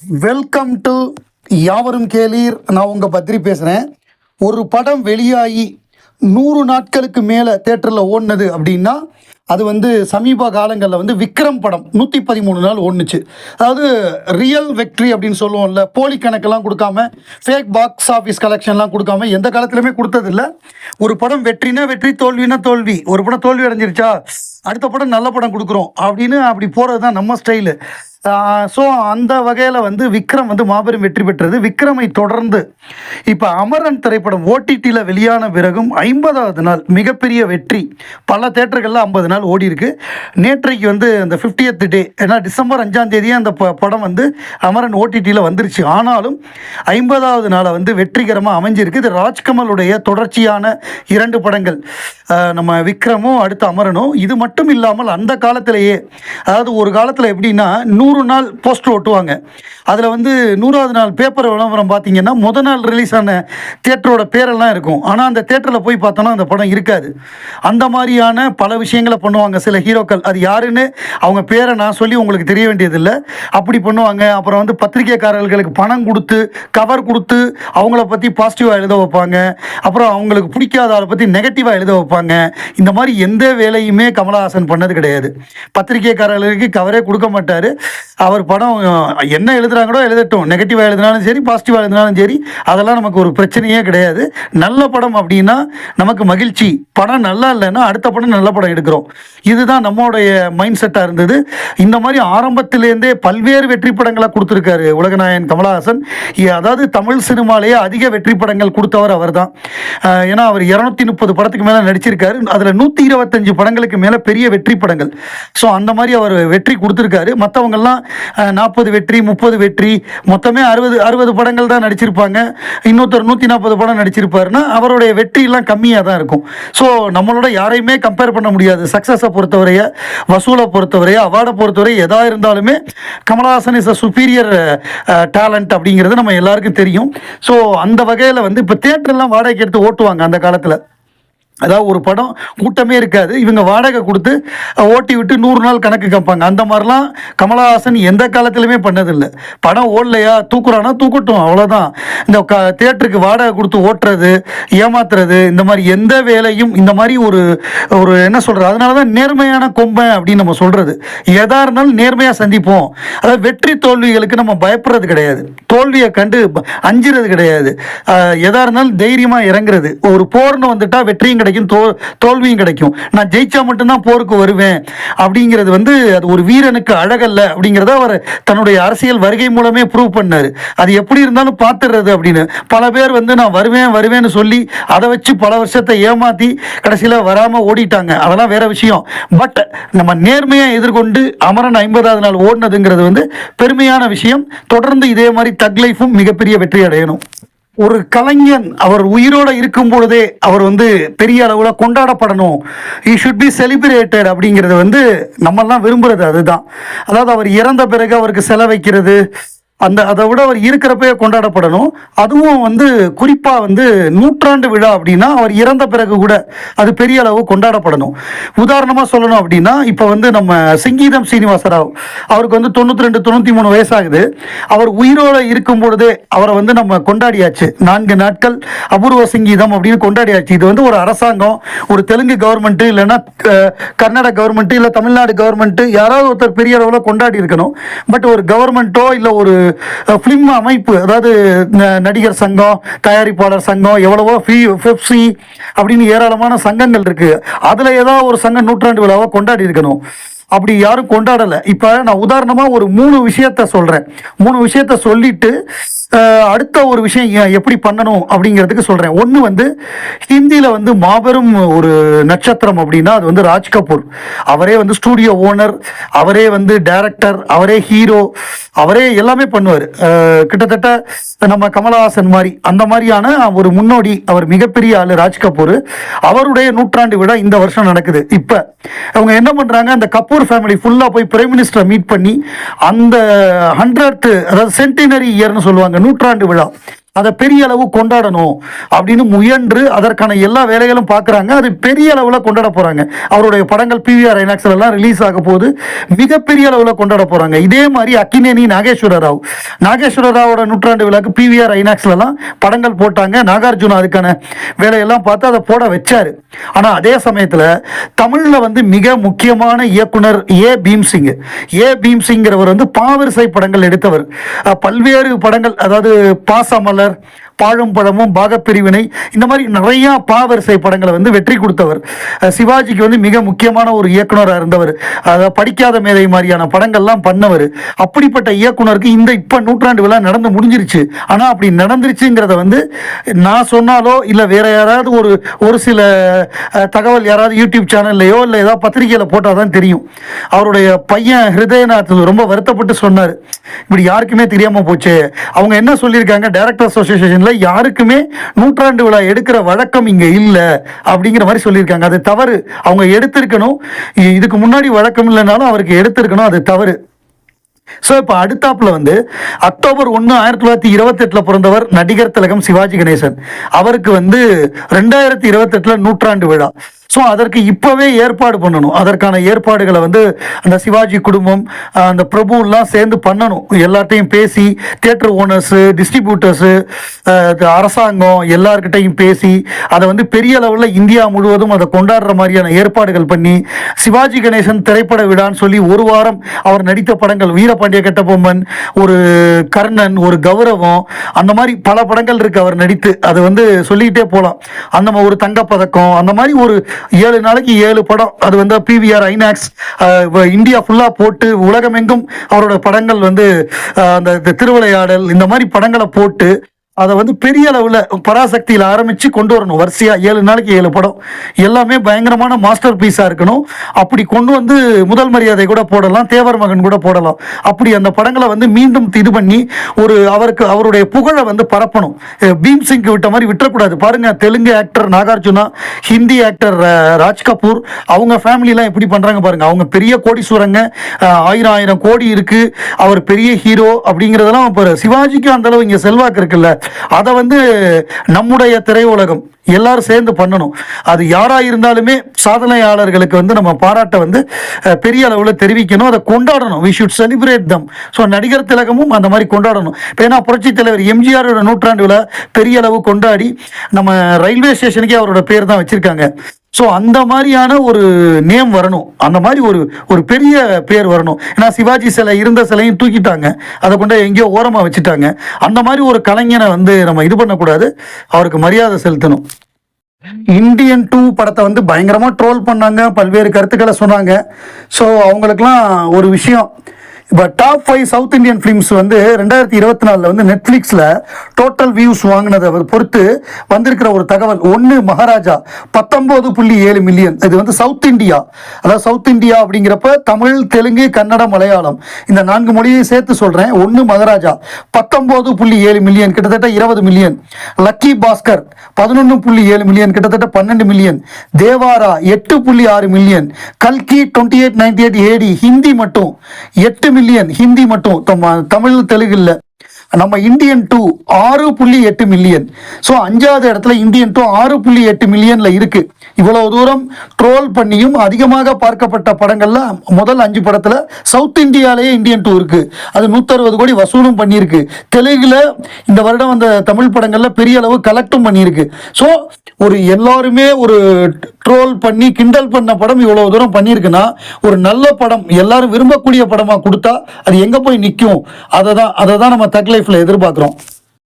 Welcome to யாவரும் கேளீர். நான் உங்கள் பத்ரி பேசுகிறேன். ஒரு படம் வெளியாகி 100 நாட்களுக்கு மேலே தேட்டரில் ஓடினது அப்படின்னா அது சமீப காலங்களில் விக்ரம் படம் 113 நாள் ஓடுனுச்சு. அதாவது ரியல் வெக்ட்ரி அப்படின்னு சொல்லுவோம்ல, போலி கணக்கெல்லாம் கொடுக்காம, ஃபேக் பாக்ஸ் ஆஃபீஸ் கலெக்ஷன்லாம் கொடுக்காம எந்த காலத்துலையுமே கொடுத்ததில்ல. ஒரு படம் வெற்றினா வெற்றி, தோல்வினா தோல்வி. ஒரு படம் தோல்வி அடைஞ்சிருச்சா அடுத்த படம் நல்ல படம் கொடுக்குறோம் அப்படின்னு அப்படி போகிறது தான் நம்ம ஸ்டைலு. ஸோ அந்த வகையில் விக்ரம் மாபெரும் வெற்றி பெற்றது. விக்ரமை தொடர்ந்து இப்போ அமரன் திரைப்படம் ஓடிடியில் வெளியான பிறகும் 50வது நாள் மிகப்பெரிய வெற்றி. பல தேட்டர்களில் 50 நாள் ஓடி இருக்கு. நேற்றைக்கு அந்த 50th டே, ஏன்னா டிசம்பர் 5ஆம் தேதியே அந்த படம் அமரன் ஓடிடியில் வந்துருச்சு. ஆனாலும் 50வது நாளை வெற்றிகரமாக அமைஞ்சிருக்கு. இது ராஜ்கமலுடைய தொடர்ச்சியான 2 படங்கள், நம்ம விக்ரமும் அடுத்து அமரனும். இது மட்டும் இல்லாமல் அந்த காலத்திலேயே, அதாவது ஒரு காலத்தில் எப்படின்னா 100 நாள் போஸ்டர் ஒட்டுவாங்க. அதில் 100வது நாள் பேப்பர் விளம்பரம் பார்த்தீங்கன்னா முதல் நாள் ரிலீஸ் ஆன தேட்டரோட பேரெல்லாம் இருக்கும். ஆனால் அந்த தேட்டரில் போய் பார்த்தோன்னா அந்த படம் இருக்காது. அந்த மாதிரியான பல விஷயங்களை பண்ணுவாங்க சில ஹீரோக்கள். அது யாருன்னு அவங்க பேரை நான் சொல்லி உங்களுக்கு தெரிய வேண்டியதில்லை. அப்படி பண்ணுவாங்க. அப்புறம் பத்திரிகைக்காரர்களுக்கு பணம் கொடுத்து கவர் கொடுத்து அவங்கள பற்றி பாசிட்டிவாக எழுத வைப்பாங்க. அப்புறம் அவங்களுக்கு பிடிக்காத ஆளை பற்றி நெகட்டிவாக எழுத வைப்பாங்க. இந்த மாதிரி எந்த வேலையுமே கமலஹாசன் பண்ணது கிடையாது. பத்திரிகைக்காரர்களுக்கு கவரே கொடுக்க மாட்டார். அவர் படம் என்ன எழுதுறாங்களோ எழுதட்டும், நெகட்டிவாக எழுதினாலும் சரி, பாசிட்டிவாக எழுதினாலும் சரி, அதெல்லாம் நமக்கு ஒரு பிரச்சனையே கிடையாது. நல்ல படம் அப்படின்னா நமக்கு மகிழ்ச்சி. படம் நல்லா இல்லைன்னா அடுத்த படம் நல்ல படம் எடுக்கிறோம். இதுதான் நம்மளுடைய மைண்ட் செட்டாக இருந்தது. இந்த மாதிரி ஆரம்பத்திலேருந்தே பல்வேறு வெற்றி படங்களை கொடுத்துருக்காரு உலகநாயகன் கமலஹாசன். அதாவது தமிழ் சினிமாலேயே அதிக வெற்றி படங்கள் கொடுத்தவர் அவர் தான். ஏன்னா அவர் 230 படத்துக்கு மேலே நடிச்சிருக்காரு. அதில் 125 படங்களுக்கு மேலே பெரிய வெற்றி படங்கள். ஸோ அந்த மாதிரி அவர் வெற்றி கொடுத்துருக்காரு. மற்றவங்கெல்லாம் 40 வெற்றி 30 வெற்றி, மொத்தமே 60 படங்கள் தான் நடிச்சிருப்பாங்க. இன்னொருத்தர் 140 படம் நடிச்சிருப்பாருன்னா அவருடைய வெற்றியெல்லாம் கம்மியாக தான் இருக்கும். ஸோ நம்மளோட யாரையுமே கம்பேர் பண்ண முடியாது. சக்ஸஸை பொறுத்தவரைய, வசூலை பொறுத்தவரைய, அவார்டை பொறுத்தவரை எதாக இருந்தாலுமே Kamalahasan is a superior talent அப்படிங்கிறது நம்ம எல்லாருக்கும் தெரியும். ஸோ அந்த வகையில் இப்போ தேட்டர்லாம் வாடகைக்கு எடுத்து ஓட்டுவாங்க அந்த காலத்தில். அதாவது ஒரு படம் கூட்டமே இருக்காது, இவங்க வாடகை கொடுத்து ஓட்டி விட்டு 100 நாள் கணக்கு கேட்பாங்க. அந்த மாதிரிலாம் கமலஹாசன் எந்த காலத்துலையுமே பண்ணதில்லை. படம் ஓடலையா, தூக்குறானா தூக்கட்டும், அவ்வளோதான். இந்த தேட்டருக்கு வாடகை கொடுத்து ஓட்டுறது, ஏமாத்துறது, இந்த மாதிரி எந்த வேலையும், இந்த மாதிரி ஒரு என்ன சொல்கிறது, அதனால தான் நேர்மையான கொம்பன் அப்படின்னு நம்ம சொல்கிறது. எதாக இருந்தாலும் நேர்மையாக சந்திப்போம். அதாவது வெற்றி தோல்விகளுக்கு நம்ம பயப்படுறது கிடையாது, தோல்வியை கண்டு அஞ்சுறது கிடையாது. எதாக இருந்தாலும் தைரியமாக இறங்குறது. ஒரு போர்னு வந்துட்டால் வெற்றியும் கிடைக்கும், தோல்வியும் கிடைக்கும். நான் ஜெயிச்சா மட்டும்தான் போருக்கு வருவேன் அப்படிங்கிறது அது ஒரு வீரனுக்கு அழகல்ல அப்படிங்கிறத அவர் தன்னுடைய அரசியல் வருகை மூலமே ப்ரூவ் பண்ணாரு. அது எப்படி இருந்தாலும் பார்த்துடுறது அப்படின்னு. பல பேர் நான் வருவேன்னு சொல்லி அதை வச்சு பல வருஷத்தை ஏமாத்தி கடைசியில் வராமல் ஓடிட்டாங்க. அதெல்லாம் வேற விஷயம். பட் நம்ம நேர்மையாக எதிர்கொண்டு அமரன் 50வது நாள் ஓடினதுங்கிறது பெருமையான விஷயம். தொடர்ந்து இதே மாதிரி தக் லைஃபும் மிகப்பெரிய வெற்றி அடையணும். ஒரு கலைஞன் அவர் உயிரோடு இருக்கும் பொழுதே அவர் பெரிய அளவில் கொண்டாடப்படணும், ஈ ஷுட் பி செலிப்ரேட்டட் அப்படிங்கிறது நம்மெல்லாம் விரும்புகிறது அதுதான். அதாவது அவர் இறந்த பிறகு அவருக்கு செலவைக்கிறது, அதை விட அவர் இருக்கிறப்பே கொண்டாடப்படணும். அதுவும் குறிப்பாக 100ஆண்டு விழா அப்படின்னா அவர் இறந்த பிறகு கூட அது பெரிய அளவு கொண்டாடப்படணும். உதாரணமாக சொல்லணும் அப்படின்னா இப்போ நம்ம சங்கீதம் சீனிவாசராவ், அவருக்கு 92 93 வயசாகுது. அவர் உயிரோடு இருக்கும் பொழுதே அவரை நம்ம கொண்டாடியாச்சு. 4 நாட்கள் அபூர்வ சங்கீதம் அப்படின்னு கொண்டாடியாச்சு. இது ஒரு அரசாங்கம், ஒரு தெலுங்கு கவர்மெண்ட்டு, இல்லைன்னா கர்நாடக கவர்மெண்ட்டு, இல்லை தமிழ்நாடு கவர்மெண்ட்டு, யாராவது ஒருத்தர் பெரிய அளவில் கொண்டாடி இருக்கணும். பட் ஒரு கவர்மெண்ட்டோ இல்லை ஒரு ஃபிலிம் அமைப்பு, அதாவது நடிகர் சங்கம், தயாரிப்பாளர் சங்கம், எவ்வளவோ பெப்சி அப்படின்னு ஏராளமான சங்கங்கள் இருக்கு. அதுல ஏதாவது ஒரு சங்கம் 100ஆண்டு விழாவை கொண்டாடி இருக்கணும். அப்படி யாரும் கொண்டாடலை. இப்போ நான் உதாரணமாக ஒரு 3 விஷயத்த சொல்கிறேன். 3 விஷயத்த சொல்லிட்டு அடுத்த ஒரு விஷயம் எப்படி பண்ணணும் அப்படிங்கிறதுக்கு சொல்கிறேன். ஒன்று ஹிந்தியில் மாபெரும் ஒரு நட்சத்திரம் அப்படின்னா அது ராஜ் கபூர். அவரே ஸ்டூடியோ ஓனர், அவரே டைரக்டர், அவரே ஹீரோ, அவரே எல்லாமே பண்ணுவார். கிட்டத்தட்ட நம்ம கமலஹாசன் மாதிரி அந்த மாதிரியான ஒரு முன்னோடி. அவர் மிகப்பெரிய ஆள் ராஜ் கபூர். அவருடைய 100ஆண்டு விழா இந்த வருஷம் நடக்குது. இப்போ அவங்க என்ன பண்ணுறாங்க, அந்த கபூர் ஃபேமிலி ஃபுல்லாக போய் பிரைம் மினிஸ்டரை மீட் பண்ணி அந்த 100th, அதாவது சென்டினரி இயர்னு சொல்லுவாங்க, 100ஆண்டு விழா, அதை பெரிய அளவு கொண்டாடணும் அப்படின்னு முயன்று அதற்கான எல்லா வேலைகளும் பார்க்குறாங்க. அது பெரிய அளவில் கொண்டாட போகிறாங்க. அவருடைய படங்கள் PVR ஐநாக்ஸ்ல எல்லாம் ரிலீஸ் ஆக போது மிகப்பெரிய அளவில் கொண்டாட போகிறாங்க. இதே மாதிரி அக்கினேனி நாகேஸ்வர ராவோட நூற்றாண்டு விழாக்கு PVR ஐநாக்ஸ்லாம் படங்கள் போட்டாங்க. நாகார்ஜுனா அதுக்கான வேலையெல்லாம் பார்த்து அதை போட வச்சாரு. ஆனால் அதே சமயத்தில் தமிழில் வந்து மிக முக்கியமான இயக்குனர் ஏ பீம்சிங்கிறவர் வந்து பாவரிசை படங்கள் எடுத்தவர். பல்வேறு படங்கள், அதாவது பாசமலர், பாழும் பழமும், பாகப்பிரிவினை, இந்த மாதிரி நிறைய பாவரிசை படங்களை வந்து வெற்றி கொடுத்தவர். சிவாஜிக்கு வந்து மிக முக்கியமான ஒரு இயக்குனராக இருந்தவர். அதாவது படிக்காத மேதை மாதிரியான படங்கள்லாம் பண்ணவர். அப்படிப்பட்ட இயக்குனருக்கு இப்போ நூற்றாண்டு விழா நடந்து முடிஞ்சிருச்சு. ஆனால் அப்படி நடந்துருச்சுங்கிறத வந்து நான் சொன்னாலோ இல்லை வேற யாராவது ஒரு சில தகவல் யாராவது யூடியூப் சேனல்லையோ இல்லை ஏதாவது பத்திரிகையில் போட்டால் தான் தெரியும். அவருடைய பையன் ஹிருதயநாத் ரொம்ப வருத்தப்பட்டு சொன்னார், இப்படி யாருக்குமே தெரியாமல் போச்சு. அவங்க என்ன சொல்லியிருக்காங்க, டைரக்டர் அசோசியேஷன்ல யாருக்குமே நூற்றாண்டு விழா எடுக்கிற வழக்கம் இங்க இல்ல அப்படிங்கிற மாதிரி சொல்லியிருக்காங்க. அது தவறு. அவங்க எடுத்திருக்கணும். இதுக்கு முன்னாடி வழக்கம் இல்லைனாலும் அவருக்கு எடுத்திருக்கணும். அது தவறு. ஸோ இப்போ அடுத்தாப்புல வந்து அக்டோபர் 1, 1928 பிறந்தவர் நடிகர் திலகம் சிவாஜி கணேசன். அவருக்கு வந்து 2028 நூற்றாண்டு விழா. ஸோ அதற்கு இப்போவே ஏற்பாடு பண்ணணும். அதற்கான ஏற்பாடுகளை வந்து அந்த சிவாஜி குடும்பம், அந்த பிரபுலாம் சேர்ந்து பண்ணணும். எல்லார்ட்டையும் பேசி தியேட்டர் ஓனர்ஸு, டிஸ்ட்ரிபியூட்டர்ஸு, அரசாங்கம் எல்லார்கிட்டையும் பேசி அதை வந்து பெரிய அளவில் இந்தியா முழுவதும் அதை கொண்டாடுற மாதிரியான ஏற்பாடுகள் பண்ணி சிவாஜி கணேசன் திரைப்பட விழான்னு சொல்லி ஒரு வாரம் அவர் நடித்த படங்கள், வீரபாண்டிய கட்டபொம்மன், ஒரு கர்ணன், ஒரு கௌரவம், அந்த மாதிரி பல படங்கள் இருக்கு அவர் நடித்து. அது வந்து சொல்லிக்கிட்டே போகலாம். அந்த ஒரு தங்கப்பதக்கம், அந்த மாதிரி ஒரு 7 நாளைக்கு 7 படம். அது வந்து PVR ஐநாக்ஸ் இந்தியா ஃபுல்லா போட்டு உலகமெங்கும் அவரோட படங்கள் வந்து அந்த திருவிளையாடல், இந்த மாதிரி படங்களை போட்டு அதை வந்து பெரிய அளவில் பராசக்தியில் ஆரம்பித்து கொண்டு வரணும். வரிசையாக 7 நாளைக்கு 7 படம், எல்லாமே பயங்கரமான மாஸ்டர் பீஸாக இருக்கணும். அப்படி கொண்டு வந்து முதல் மரியாதை கூட போடலாம், தேவர் மகன் கூட போடலாம். அப்படி அந்த படங்களை வந்து மீண்டும் இது பண்ணி அவருடைய புகழை வந்து பரப்பணும். பீம்சிங்க்கு விட்ட மாதிரி விட்டுறக்கூடாது. பாருங்க, தெலுங்கு ஆக்டர் நாகார்ஜுனா, ஹிந்தி ஆக்டர் ராஜ் கபூர், அவங்க ஃபேமிலிலாம் எப்படி பண்ணுறாங்க பாருங்க. அவங்க பெரிய கோடீஸ்வரங்க, 1000 கோடி இருக்கு, அவர் பெரிய ஹீரோ அப்படிங்கிறதெல்லாம். இப்போ சிவாஜிக்கு அந்த அளவு இங்கே செல்வாக்கு இருக்குல்ல, அதை வந்து நம்முடைய திரையுலகம் எல்லாரும் சேர்ந்து பண்ணணும். அது யாரா இருந்தாலுமே சாதனையாளர்களுக்கு வந்து நம்ம பாராட்ட வந்து பெரிய அளவில் தெரிவிக்கணும், அதை கொண்டாடணும். we should celebrate them. So நடிகர் திலகமும் அந்த மாதிரி கொண்டாடணும். இப்போ ஏன்னா புரட்சி தலைவர் எம்ஜிஆரோட நூற்றாண்டு விழா பெரிய அளவு கொண்டாடி நம்ம ரயில்வே ஸ்டேஷனுக்கே அவரோட பேர் தான் வச்சிருக்காங்க. ஸோ அந்த மாதிரியான ஒரு நேம் வரணும், அந்த மாதிரி ஒரு பெரிய பேர் வரணும். ஏன்னா சிவாஜி சிலை இருந்த சிலையும் தூக்கிட்டாங்க, அதை கொண்டு எங்கேயோ ஓரமாக வச்சுட்டாங்க. அந்த மாதிரி ஒரு கலைஞனை வந்து நம்ம இது பண்ணக்கூடாது, அவருக்கு மரியாதை செலுத்தணும். இந்தியன் 2 படத்தை வந்து பயங்கரமாக ட்ரோல் பண்ணாங்க, பல்வேறு கருத்துக்களை சொன்னாங்க. ஸோ அவங்களுக்குலாம் ஒரு விஷயம், இப்போ டாப் 5 சவுத் இந்தியன் ஃபிலிம்ஸ் வந்து 2024 வந்து நெட்ஃப்ளிக்ஸில் டோட்டல் வியூஸ் வாங்கினதை பொறுத்து வந்திருக்கிற ஒரு தகவல். 1 மகாராஜா 19.7 மில்லியன். இது வந்து சவுத் இந்தியா, அதாவது சவுத் இந்தியா அப்படிங்கிறப்ப தமிழ், தெலுங்கு, கன்னடம், மலையாளம் இந்த 4 மொழியை சேர்த்து சொல்கிறேன். 1 மகாராஜா 19.7 மில்லியன், கிட்டத்தட்ட 20 மில்லியன். லக்கி பாஸ்கர் 11.7 மில்லியன், கிட்டத்தட்ட 12 மில்லியன். தேவாரா 8.6 மில்லியன். கல்கி 2898 AD ஹிந்தி மட்டும் 8 மில்லியன் ஹிந்தி மட்டும். தமிழ், தெலுங்கு இல்ல. நம்ம இந்தியன் 2 6.8 மில்லியன். ஸோ 5வது இடத்துல இந்தியன் 2 6.8 மில்லியன்ல இருக்கு. இவ்வளவு தூரம் ட்ரோல் பண்ணியும் அதிகமாக பார்க்கப்பட்ட படங்கள்ல முதல் 5 படத்துல சவுத் இந்தியாலேயே இந்தியன் 2 இருக்கு. அது 160 கோடி வசூலும் பண்ணியிருக்கு. தெலுங்குல இந்த வருடம் அந்த தமிழ் படங்கள்ல பெரிய அளவு கலெக்டும் பண்ணியிருக்கு. ஸோ எல்லாருமே ஒரு ட்ரோல் பண்ணி கிண்டல் பண்ண படம் இவ்வளவு தூரம் பண்ணியிருக்குன்னா, ஒரு நல்ல படம் எல்லாரும் விரும்பக்கூடிய படமா கொடுத்தா அது எங்க போய் நிற்கும்? அதை தான் நம்ம தக் லைஃப்ல எதிர்பார்க்குறோம்.